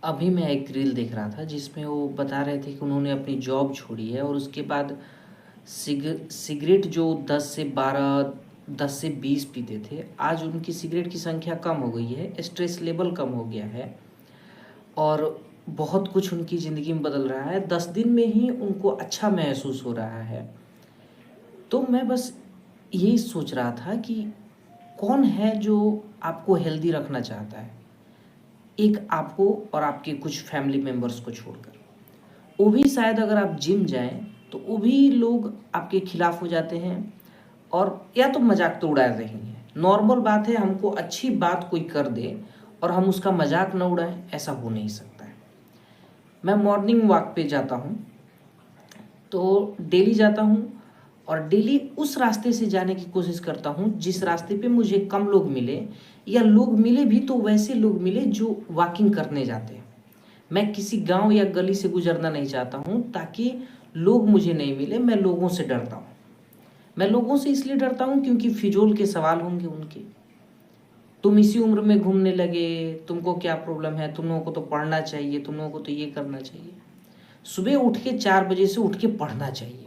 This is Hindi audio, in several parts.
अभी मैं एक रील देख रहा था जिसमें वो बता रहे थे कि उन्होंने अपनी जॉब छोड़ी है और उसके बाद सिगरेट जो 10 से 20 पीते थे, आज उनकी सिगरेट की संख्या कम हो गई है, स्ट्रेस लेवल कम हो गया है और बहुत कुछ उनकी ज़िंदगी में बदल रहा है। 10 दिन में ही उनको अच्छा महसूस हो रहा है। तो मैं बस यही सोच रहा था कि कौन है जो आपको हेल्दी रखना चाहता है, एक आपको और आपके कुछ फैमिली मेम्बर्स को छोड़कर। वो भी शायद अगर आप जिम जाएं तो वो भी लोग आपके खिलाफ हो जाते हैं और या तो मजाक तो उड़ा रहे हैं। नॉर्मल बात है, हमको अच्छी बात कोई कर दे और हम उसका मजाक न उड़ाएं, ऐसा हो नहीं सकता है। मैं मॉर्निंग वॉक पे जाता हूँ, तो डेली जाता हूँ और डेली उस रास्ते से जाने की कोशिश करता हूँ जिस रास्ते पे मुझे कम लोग मिले, या लोग मिले भी तो वैसे लोग मिले जो वॉकिंग करने जाते हैं। मैं किसी गांव या गली से गुजरना नहीं चाहता हूँ ताकि लोग मुझे नहीं मिले। मैं लोगों से डरता हूँ। मैं लोगों से इसलिए डरता हूँ क्योंकि फिजूल के सवाल होंगे उनके। तुम इसी उम्र में घूमने लगे, तुमको क्या प्रॉब्लम है, तुम लोगों को तो पढ़ना चाहिए, तुम लोगों को तो ये करना चाहिए। सुबह उठ के 4 बजे से उठ के पढ़ना चाहिए।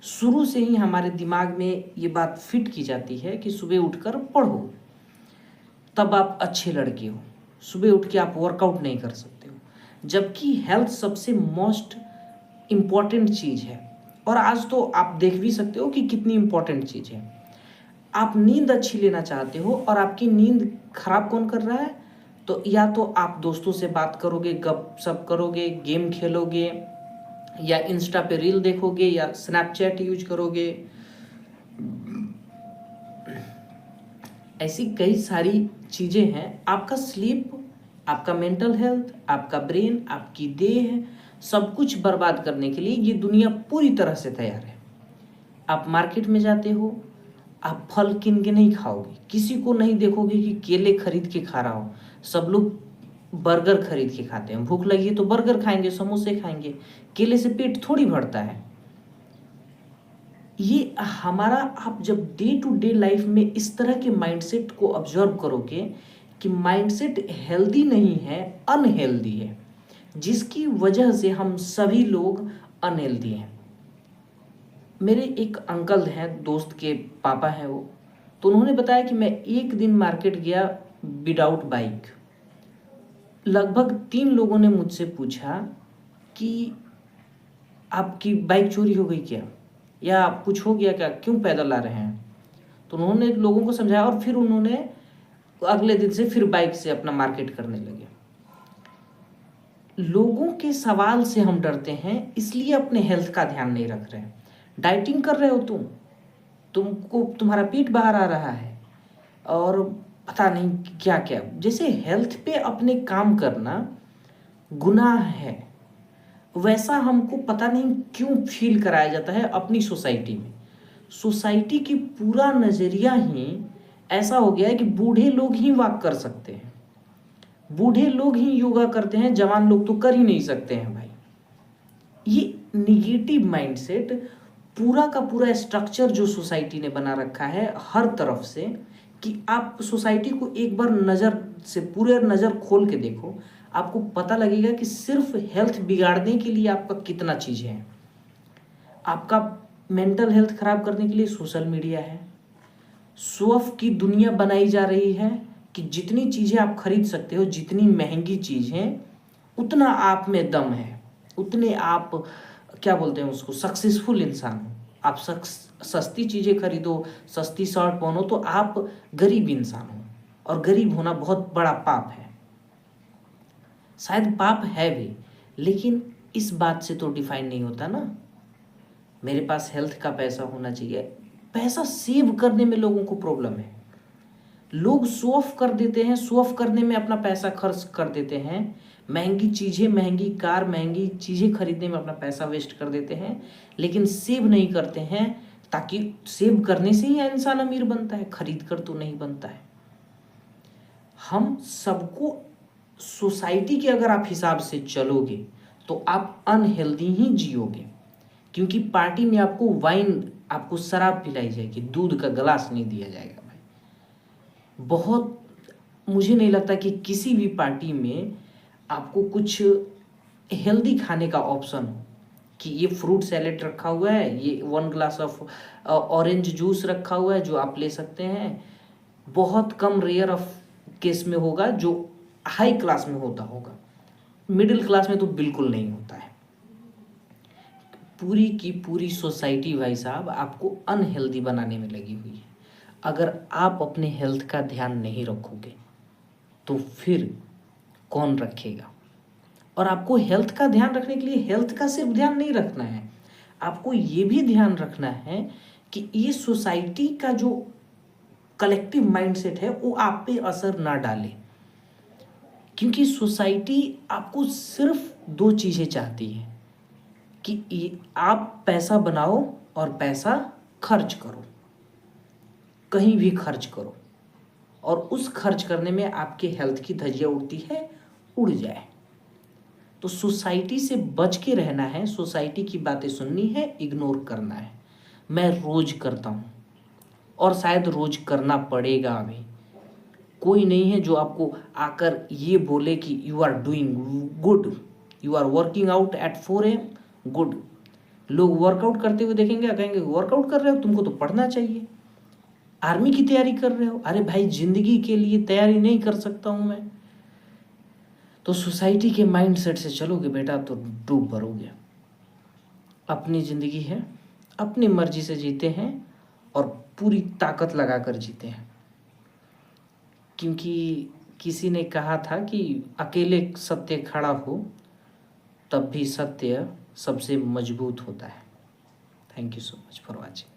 शुरू से ही हमारे दिमाग में ये बात फिट की जाती है कि सुबह उठकर पढ़ो, तब आप अच्छे लड़के हो। सुबह उठ के आप वर्कआउट नहीं कर सकते हो, जबकि हेल्थ सबसे मोस्ट इम्पॉर्टेंट चीज़ है। और आज तो आप देख भी सकते हो कि कितनी इम्पॉर्टेंट चीज़ है। आप नींद अच्छी लेना चाहते हो और आपकी नींद खराब कौन कर रहा है? तो या तो आप दोस्तों से बात करोगे, गप सप करोगे, गेम खेलोगे, या इंस्टा पे रील देखोगे, या स्नैपचैट यूज करोगे। ऐसी कई सारी चीज़ें हैं। आपका स्लीप, आपका मेंटल हेल्थ, आपका ब्रेन, आपकी देह, सब कुछ बर्बाद करने के लिए ये दुनिया पूरी तरह से तैयार है। आप मार्केट में जाते हो, आप फल किन के नहीं खाओगे, किसी को नहीं देखोगे कि केले खरीद के खा रहा हो। सब लोग बर्गर खरीद के खाते हैं। भूख लगी है तो बर्गर खाएंगे, समोसे खाएंगे। केले से पेट थोड़ी भरता है। ये हमारा, आप जब डे टू डे लाइफ में इस तरह के माइंडसेट को ऑब्जर्व करोगे कि माइंडसेट हेल्दी नहीं है, अनहेल्दी है, जिसकी वजह से हम सभी लोग अनहेल्दी हैं। मेरे एक अंकल हैं, दोस्त के पापा हैं वो, तो उन्होंने बताया कि मैं एक दिन मार्केट गया विदाउट बाइक। लगभग 3 लोगों ने मुझसे पूछा कि आपकी बाइक चोरी हो गई क्या, या आप कुछ हो गया क्या, क्यों पैदल आ रहे हैं। तो उन्होंने लोगों को समझाया और फिर उन्होंने अगले दिन से फिर बाइक से अपना मार्केट करने लगे। लोगों के सवाल से हम डरते हैं, इसलिए अपने हेल्थ का ध्यान नहीं रख रहे हैं। डाइटिंग कर रहे हो तुमको तुम्हारा पेट बाहर आ रहा है और पता नहीं क्या क्या। जैसे हेल्थ पे अपने काम करना गुनाह है, वैसा हमको पता नहीं क्यों फील कराया जाता है अपनी सोसाइटी में। सोसाइटी की पूरा नज़रिया ही ऐसा हो गया है कि बूढ़े लोग ही वॉक कर सकते हैं, बूढ़े लोग ही योगा करते हैं, जवान लोग तो कर ही नहीं सकते हैं भाई। ये निगेटिव माइंडसेट, पूरा का पूरा स्ट्रक्चर जो सोसाइटी ने बना रखा है हर तरफ से, कि आप सोसाइटी को एक बार नज़र से पूरे नज़र खोल के देखो, आपको पता लगेगा कि सिर्फ हेल्थ बिगाड़ने के लिए आपका कितना चीज़ें हैं। आपका मेंटल हेल्थ खराब करने के लिए सोशल मीडिया है। शो ऑफ की दुनिया बनाई जा रही है कि जितनी चीज़ें आप खरीद सकते हो, जितनी महंगी चीज़ें, उतना आप में दम है, उतने आप क्या बोलते हैं उसको, सक्सेसफुल इंसान हो। आप सस्ती चीज़ें खरीदो, सस्ती शर्ट पहनो तो आप गरीब इंसान हो, और गरीब होना बहुत बड़ा पाप है। शायद पाप है भी, लेकिन इस बात से तो डिफाइन नहीं होता ना। मेरे पास हेल्थ का पैसा होना चाहिए। पैसा सेव करने में लोगों को प्रॉब्लम है। लोग शो ऑफ कर देते हैं, शो ऑफ करने में अपना पैसा खर्च कर देते हैं। महंगी चीज़ें, महंगी कार, महंगी चीज़ें खरीदने में अपना पैसा वेस्ट कर देते हैं, लेकिन सेव नहीं करते हैं। ताकि सेव करने से ही इंसान अमीर बनता है, खरीद कर तो नहीं बनता है। हम सबको, सोसाइटी के अगर आप हिसाब से चलोगे तो आप अनहेल्दी ही जियोगे, क्योंकि पार्टी में आपको वाइन, आपको शराब पिलाई जाएगी, दूध का गिलास नहीं दिया जाएगा भाई। बहुत, मुझे नहीं लगता कि किसी भी पार्टी में आपको कुछ हेल्दी खाने का ऑप्शन हो कि ये फ्रूट सैलेड रखा हुआ है, ये 1 ग्लास ऑफ ऑरेंज जूस रखा हुआ है जो आप ले सकते हैं। बहुत कम रेयर ऑफ केस में होगा जो हाई क्लास में होता होगा, मिडिल क्लास में तो बिल्कुल नहीं होता है। पूरी की पूरी सोसाइटी भाई साहब आपको अनहेल्दी बनाने में लगी हुई है। अगर आप अपने हेल्थ का ध्यान नहीं रखोगे तो फिर कौन रखेगा? और आपको हेल्थ का ध्यान रखने के लिए हेल्थ का सिर्फ ध्यान नहीं रखना है, आपको ये भी ध्यान रखना है कि ये सोसाइटी का जो कलेक्टिव माइंडसेट है वो आप पे असर ना डाले। क्योंकि सोसाइटी आपको सिर्फ 2 चीज़ें चाहती है कि आप पैसा बनाओ और पैसा खर्च करो, कहीं भी खर्च करो, और उस खर्च करने में आपके हेल्थ की धज्जियाँ उड़ती है, उड़ जाए। तो सोसाइटी से बच के रहना है, सोसाइटी की बातें सुननी है, इग्नोर करना है। मैं रोज करता हूँ और शायद रोज करना पड़ेगा। अभी कोई नहीं है जो आपको आकर ये बोले कि you are doing good, you are working out at 4 AM, good. लोग वर्कआउट करते हुए देखेंगे, कहेंगे वर्कआउट कर रहे हो, तुमको तो पढ़ना चाहिए। आर्मी की तैयारी कर रहे हो, अरे भाई जिंदगी के लिए तैयारी नहीं कर सकता हूँ मैं। तो सोसाइटी के माइंडसेट से चलोगे बेटा तो डूब भरोगे। अपनी ज़िंदगी है, अपनी मर्जी से जीते हैं और पूरी ताकत लगाकर जीते हैं। क्योंकि किसी ने कहा था कि अकेले सत्य खड़ा हो तब भी सत्य सबसे मजबूत होता है। Thank you so much for watching.